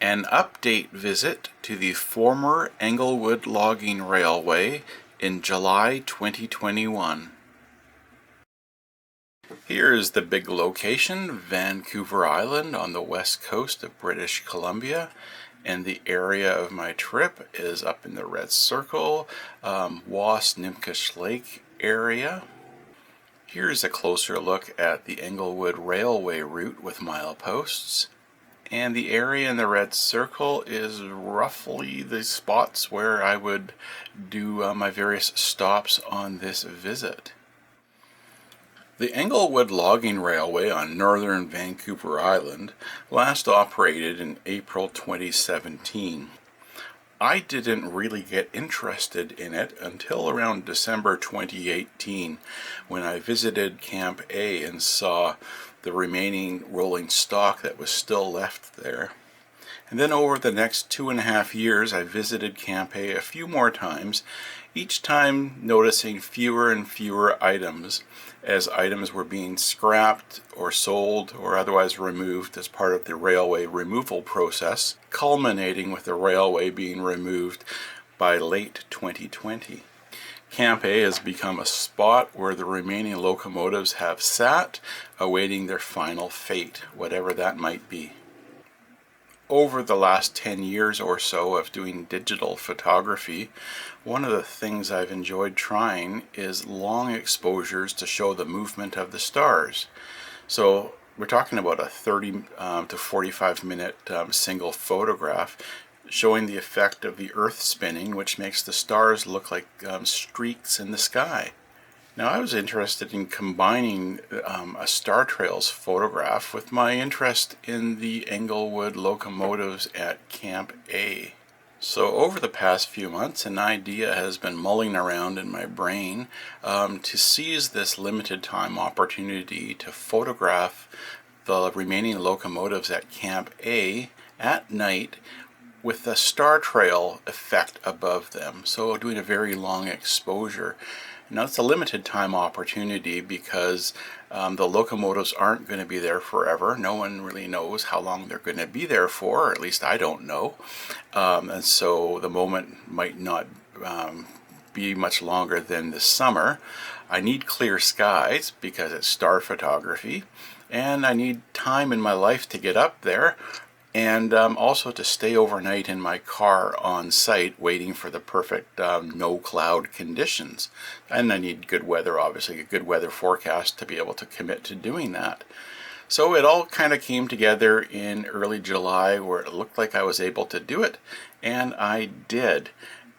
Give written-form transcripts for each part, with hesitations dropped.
An update visit to the former Englewood Logging Railway in July 2021. Here is the big location, Vancouver Island on the west coast of British Columbia, and the area of my trip is up in the red circle, Woss Lake area. Here's a closer look at the Englewood Railway route with mileposts. And the area in the red circle is roughly the spots where I would do my various stops on this visit. The Englewood Logging Railway on northern Vancouver Island last operated in April 2017. I didn't really get interested in it until around December 2018 when I visited Camp A and saw the remaining rolling stock that was still left there. And then over the next 2.5 years I visited Camp A a few more times, each time noticing fewer and fewer items as items were being scrapped or sold or otherwise removed as part of the railway removal process, culminating with the railway being removed by late 2020. Camp A has become a spot where the remaining locomotives have sat, awaiting their final fate, whatever that might be. Over the last 10 years or so of doing digital photography, one of the things I've enjoyed trying is long exposures to show the movement of the stars. So we're talking about a 30 to 45 minute single photograph showing the effect of the Earth spinning, which makes the stars look like streaks in the sky. Now I was interested in combining a star trails photograph with my interest in the Englewood locomotives at Camp A. So over the past few months an idea has been mulling around in my brain to seize this limited time opportunity to photograph the remaining locomotives at Camp A at night with the star trail effect above them, so doing a very long exposure. Now it's a limited time opportunity because the locomotives aren't going to be there forever. No one really knows how long they're going to be there for, or at least I don't know. And so the moment might not be much longer than this summer. I need clear skies because it's star photography, and I need time in my life to get up there, and also to stay overnight in my car on site waiting for the perfect no cloud conditions. And I need good weather, obviously a good weather forecast to be able to commit to doing that. So it all kind of came together in early July where it looked like I was able to do it, and I did.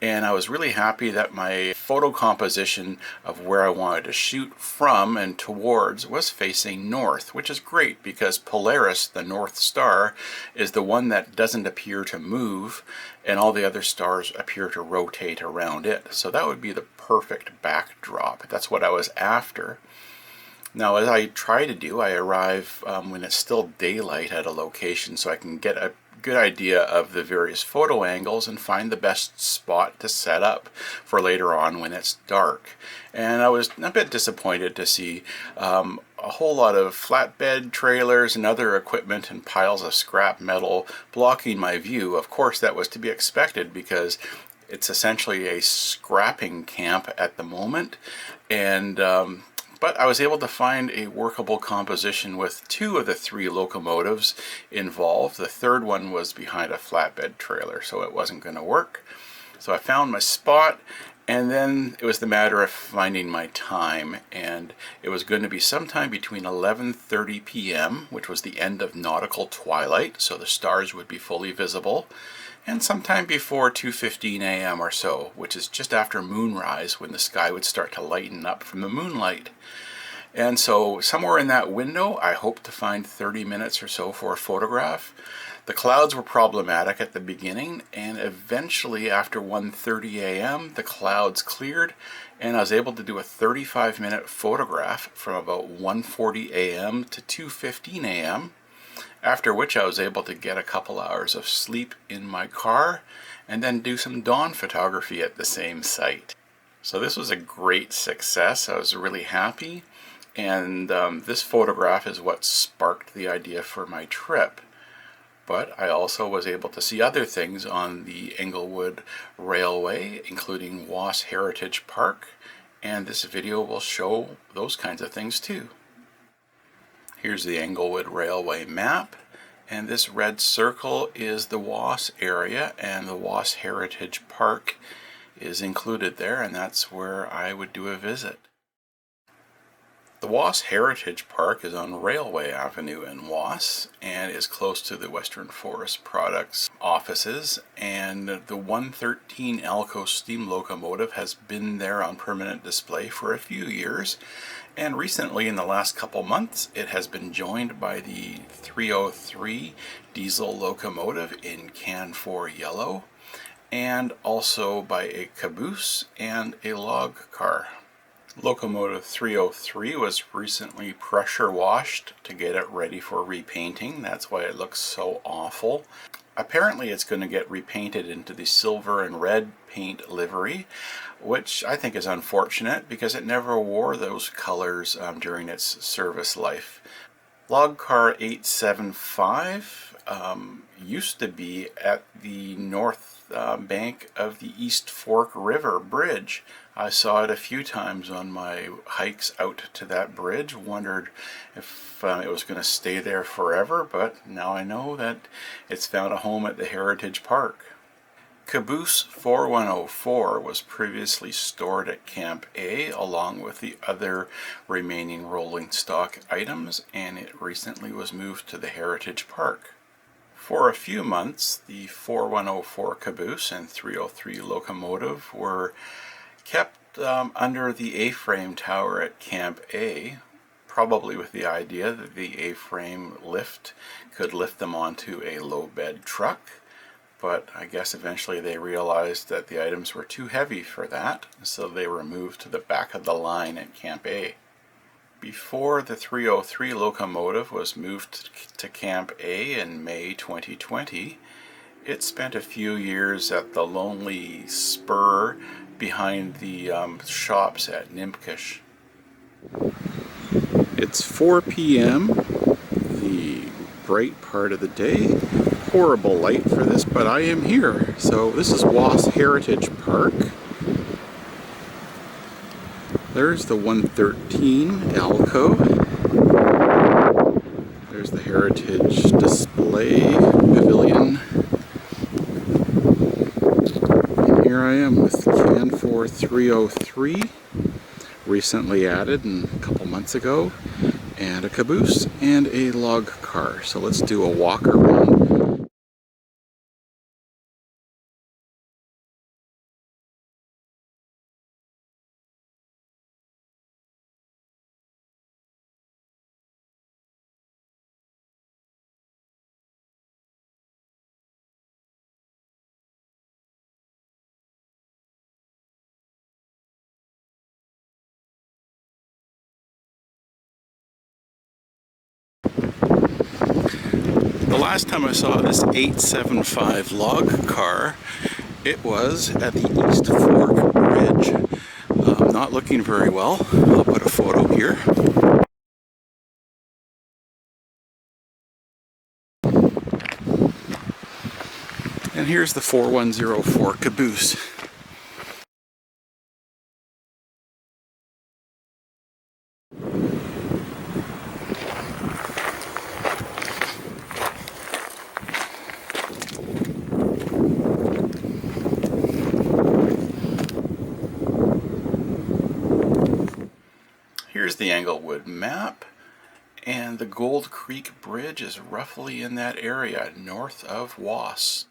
And I was really happy that my photo composition of where I wanted to shoot from and towards was facing north, which is great because Polaris, the North Star, is the one that doesn't appear to move, and all the other stars appear to rotate around it. So that would be the perfect backdrop. That's what I was after. Now, as I try to do, I arrive when it's still daylight at a location so I can get a good idea of the various photo angles and find the best spot to set up for later on when it's dark. And I was a bit disappointed to see a whole lot of flatbed trailers and other equipment and piles of scrap metal blocking my view. Of course, that was to be expected because it's essentially a scrapping camp at the moment, and but I was able to find a workable composition with 2 of the 3 locomotives involved. The third one was behind a flatbed trailer, so it wasn't going to work. So I found my spot, and then it was the matter of finding my time. And it was going to be sometime between 11:30 p.m., which was the end of nautical twilight, so the stars would be fully visible, and sometime before 2:15 a.m. or so, which is just after moonrise when the sky would start to lighten up from the moonlight. And so somewhere in that window I hope to find 30 minutes or so for a photograph. The clouds were problematic at the beginning, and eventually after 1:30 a.m. the clouds cleared and I was able to do a 35-minute photograph from about 1:40 a.m. to 2:15 a.m. after which I was able to get a couple hours of sleep in my car and then do some dawn photography at the same site. So this was a great success. I was really happy, and this photograph is what sparked the idea for my trip. But I also was able to see other things on the Englewood Railway, including Woss Heritage Park, and this video will show those kinds of things too. Here's the Englewood Railway Map, and this red circle is the Woss area, and the Woss Heritage Park is included there, and that's where I would do a visit. The Woss Heritage Park is on Railway Avenue in Woss and is close to the Western Forest Products offices, and the 113 Alco steam locomotive has been there on permanent display for a few years, and recently in the last couple months it has been joined by the 303 Diesel Locomotive in can 4 yellow, and also by a caboose and a log car. Locomotive 303 was recently pressure washed to get it ready for repainting. That's why it looks so awful. Apparently it's going to get repainted into the silver and red paint livery, which I think is unfortunate because it never wore those colors during its service life. Log car 875 used to be at the north bank of the East Fork River Bridge. I saw it a few times on my hikes out to that bridge, wondered if it was going to stay there forever, but now I know that it's found a home at the Heritage Park. Caboose 4104 was previously stored at Camp A along with the other remaining rolling stock items, and it recently was moved to the Heritage Park. For a few months, the 4104 caboose and 303 locomotive were kept under the A-frame tower at Camp A, probably with the idea that the A-frame lift could lift them onto a low-bed truck, but I guess eventually they realized that the items were too heavy for that, so they were moved to the back of the line at Camp A. Before the 303 locomotive was moved to Camp A in May 2020, it spent a few years at the lonely spur behind the shops at Nimkish. It's 4 p.m., the bright part of the day. Horrible light for this, but I am here. So this is Woss Heritage Park. There's the 113 Alco. There's the Heritage Display Pavilion. And here I am with can 4 303, recently added a couple months ago, and a caboose and a log car. So let's do a walk around. The last time I saw this 875 log car, it was at the East Fork Bridge. Not looking very well. I'll put a photo here. And here's the 4104 caboose. Here's the Engelwood Map, and the Gold Creek Bridge is roughly in that area, north of Woss.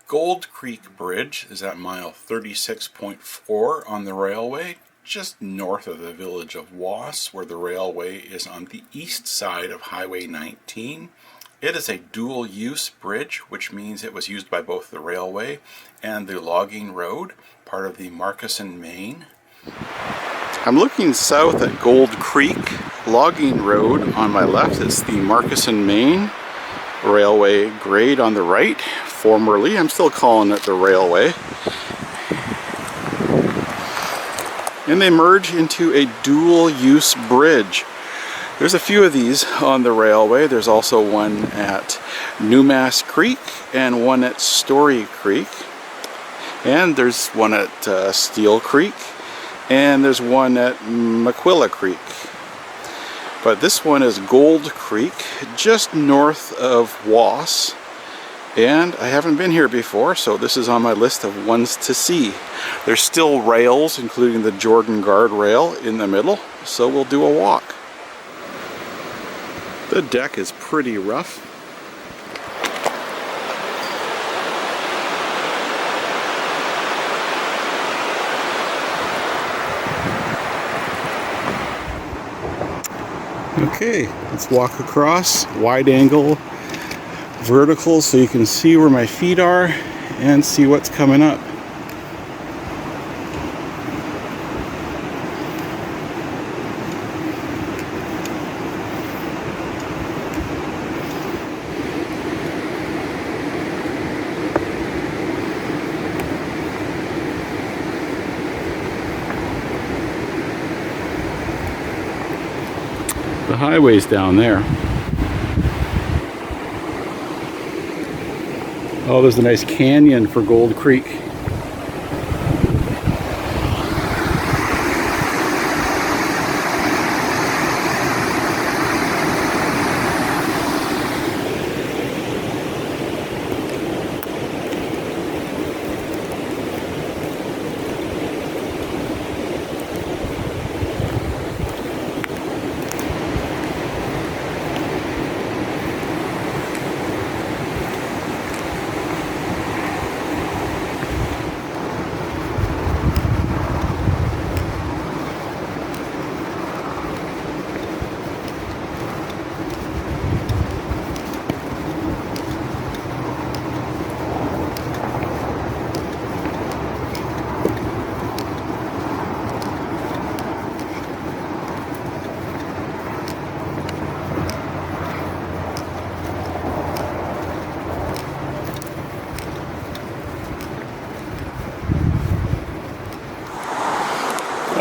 Gold Creek Bridge is at mile 36.4 on the railway, just north of the village of Woss, where the railway is on the east side of Highway 19. It is a dual-use bridge, which means it was used by both the railway and the logging road, part of the Markison Main. I'm looking south at Gold Creek Logging Road on my left. It's the Markison Main railway grade on the right. Formerly, I'm still calling it the railway. And they merge into a dual-use bridge. There's a few of these on the railway. There's also one at Newmass Creek and one at Story Creek. And there's one at Steel Creek. And there's one at Maquila Creek. But this one is Gold Creek, just north of Woss. And I haven't been here before, so this is on my list of ones to see. There's still rails, including the Jordan guardrail in the middle, so we'll do a walk. The deck is pretty rough. Okay, let's walk across, wide angle, vertical, so you can see where my feet are and see what's coming up. The highway's down there. Oh, there's a nice canyon for Gold Creek.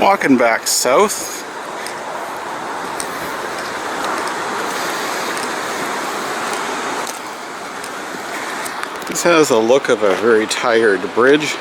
Walking back south. This has the look of a very tired bridge.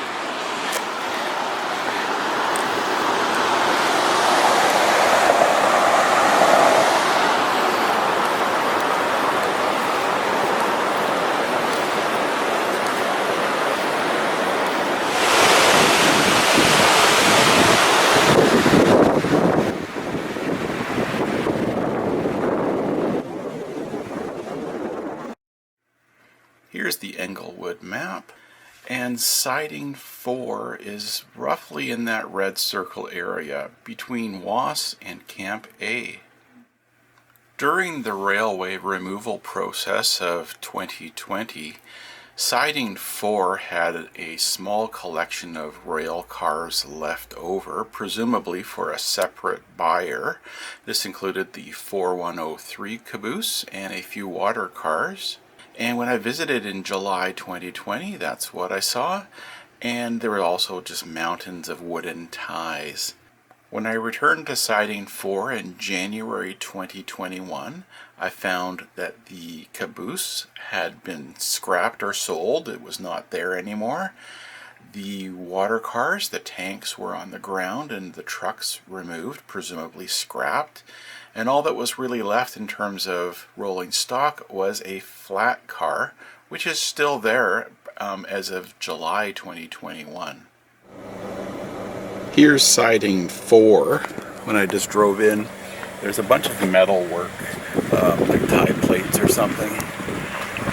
Here's the Engelwood Map, and Siding 4 is roughly in that red circle area between Woss and Camp A. During the railway removal process of 2020, Siding 4 had a small collection of rail cars left over, presumably for a separate buyer. This included the 4103 caboose and a few water cars. And when I visited in July 2020, that's what I saw. And there were also just mountains of wooden ties. When I returned to Siding 4 in January 2021, I found that the caboose had been scrapped or sold. It was not there anymore. The water cars, the tanks were on the ground and the trucks removed, presumably scrapped. And all that was really left in terms of rolling stock was a flat car, which is still there as of July 2021. Here's Siding 4. When I just drove in, there's a bunch of metal work, like tie plates or something.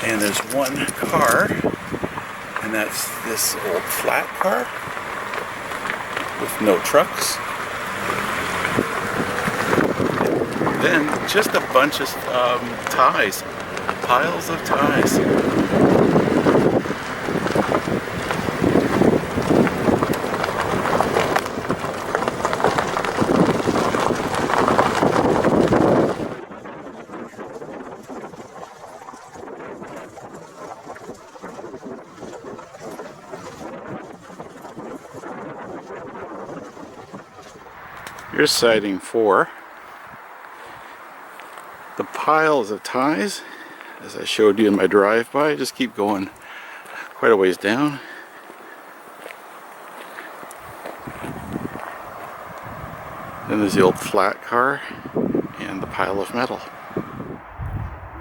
And there's one car, and that's this old flat car with no trucks. Then just a bunch of ties, piles of ties. Here's Siding 4. piles of ties, as I showed you in my drive-by. Just keep going quite a ways down. Then there's the old flat car and the pile of metal.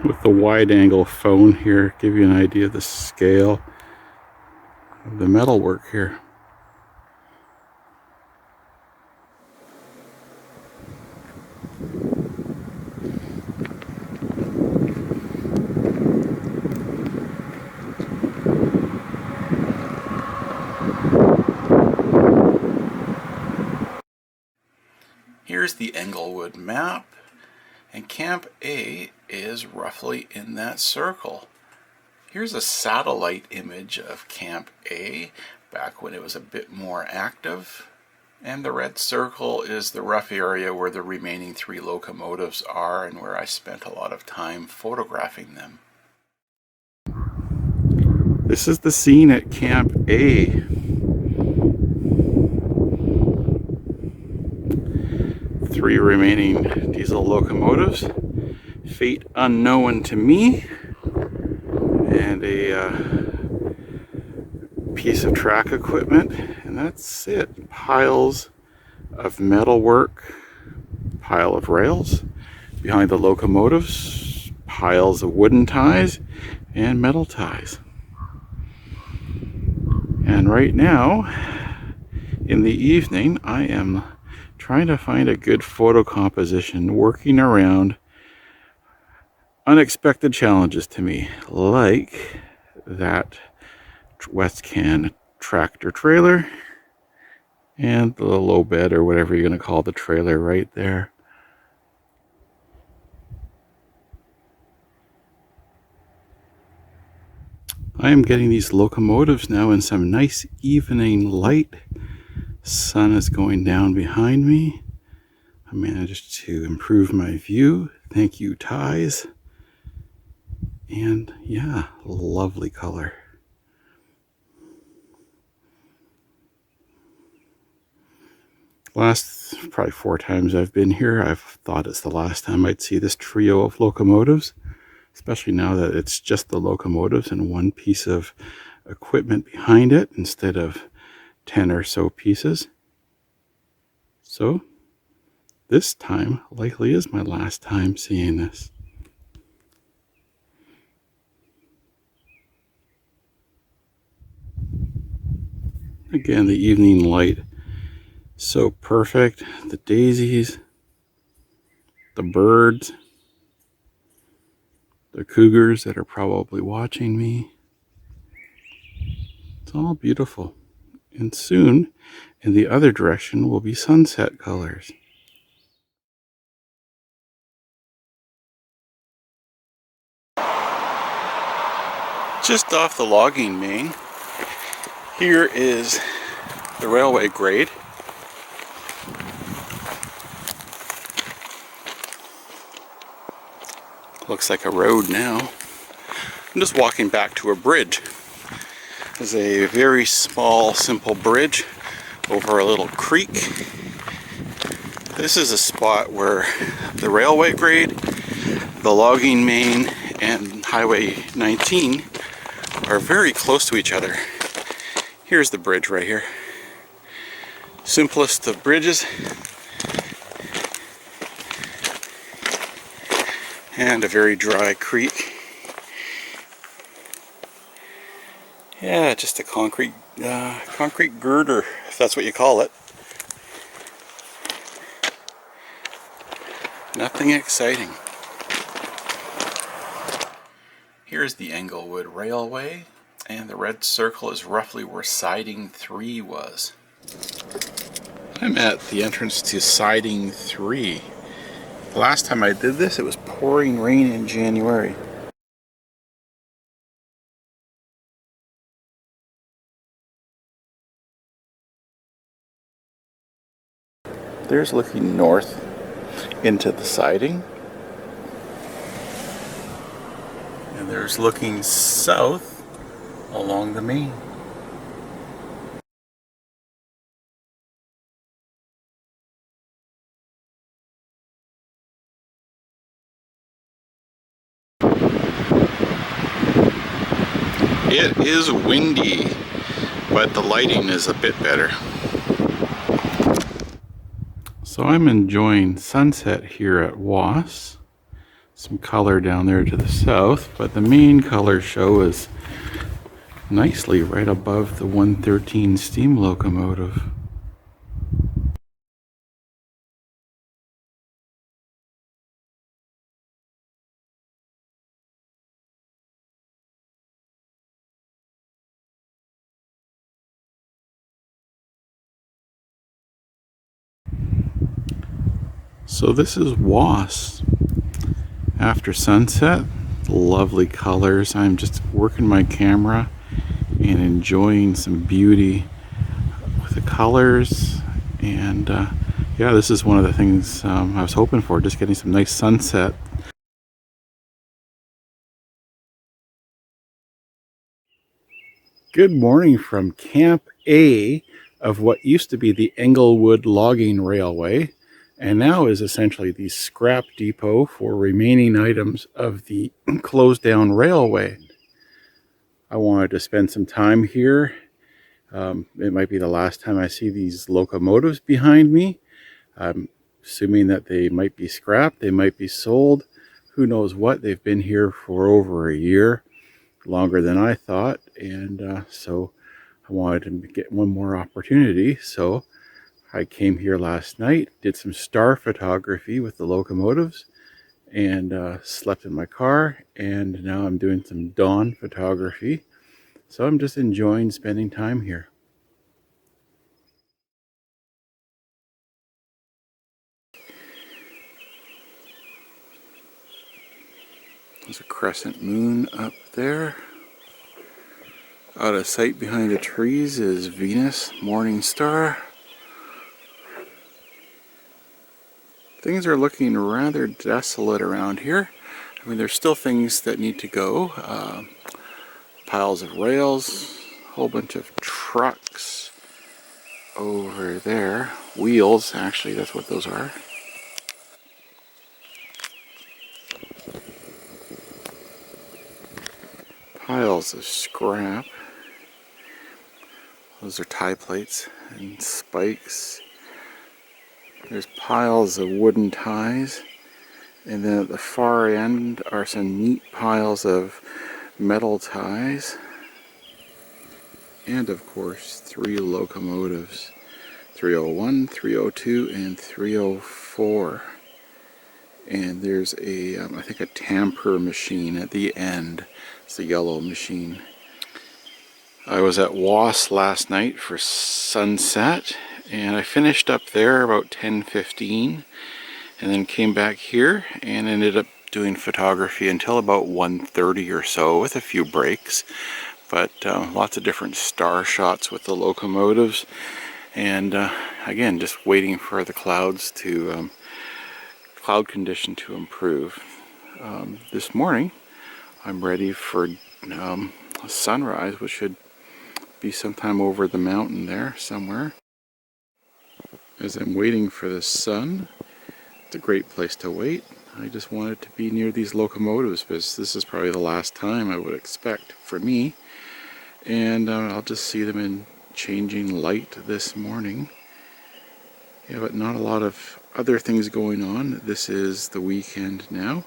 With the wide angle phone here, give you an idea of the scale of the metal work here. Here's the Engelwood Map, and Camp A is roughly in that circle. Here's a satellite image of Camp A back when it was a bit more active, and the red circle is the rough area where the remaining 3 locomotives are and where I spent a lot of time photographing them. This is the scene at Camp A. 3 remaining diesel locomotives, fate unknown to me, and a piece of track equipment, and that's it. Piles of metal work, pile of rails behind the locomotives, piles of wooden ties and metal ties. And right now, in the evening, I am trying to find a good photo composition, working around unexpected challenges to me, like that West Can tractor trailer and the low bed, or whatever you're going to call the trailer, right there. I am getting these locomotives now in some nice evening light. Sun is going down behind me. I managed to improve my view. Thank you, ties. And yeah, lovely color. Last probably 4 times I've been here, I've thought it's the last time I'd see this trio of locomotives, especially now that it's just the locomotives and 1 piece of equipment behind it instead of 10 or so pieces. So this time likely is my last time seeing this. Again, the evening light, so perfect. The daisies, the birds, the cougars that are probably watching me. It's all beautiful. And soon, in the other direction, will be sunset colors. Just off the logging main, here is the railway grade. Looks like a road now. I'm just walking back to a bridge. There's a very small, simple bridge over a little creek. This is a spot where the railway grade, the logging main, and Highway 19 are very close to each other. Here's the bridge right here. Simplest of bridges. And a very dry creek. Yeah, just a concrete girder, if that's what you call it. Nothing exciting. Here's the Englewood Railway, and the red circle is roughly where Siding 3 was. I'm at the entrance to Siding 3. The last time I did this, it was pouring rain in January. There's looking north into the siding. And there's looking south along the main. It is windy, but the lighting is a bit better. So I'm enjoying sunset here at Woss. Some color down there to the south, but the main color show is nicely right above the 113 steam locomotive. So this is Woss after sunset. Lovely colors. I'm just working my camera and enjoying some beauty with the colors. And yeah, this is one of the things I was hoping for, just getting some nice sunset. Good morning from Camp A of what used to be the Englewood Logging Railway, and now is essentially the scrap depot for remaining items of the closed down railway. I wanted to spend some time here. It might be the last time I see these locomotives behind me. I'm assuming that they might be scrapped, they might be sold, who knows what. They've been here for over a year, longer than I thought, and so I wanted to get one more opportunity. So I came here last night, did some star photography with the locomotives, and slept in my car, and now I'm doing some dawn photography. So I'm just enjoying spending time here. There's a crescent moon up there. Out of sight behind the trees is Venus, morning star. Things are looking rather desolate around here. I mean, there's still things that need to go. Piles of rails, a whole bunch of trucks over there. Wheels, actually, that's what those are. Piles of scrap. Those are tie plates and spikes. There's piles of wooden ties. And then at the far end are some neat piles of metal ties. And of course, 3 locomotives. 301, 302, and 304. And there's a, I think a tamper machine at the end. It's the yellow machine. I was at Woss last night for sunset, and I finished up there about 10:15, and then came back here and ended up doing photography until about 1:30 or so, with a few breaks. But lots of different star shots with the locomotives, and again, just waiting for the clouds to cloud condition to improve. This morning I'm ready for a sunrise, which should be sometime over the mountain there somewhere. As I'm waiting for the sun, it's a great place to wait. I just wanted to be near these locomotives because this is probably the last time I would expect for me. And I'll just see them in changing light this morning. Yeah, but not a lot of other things going on. This is the weekend now.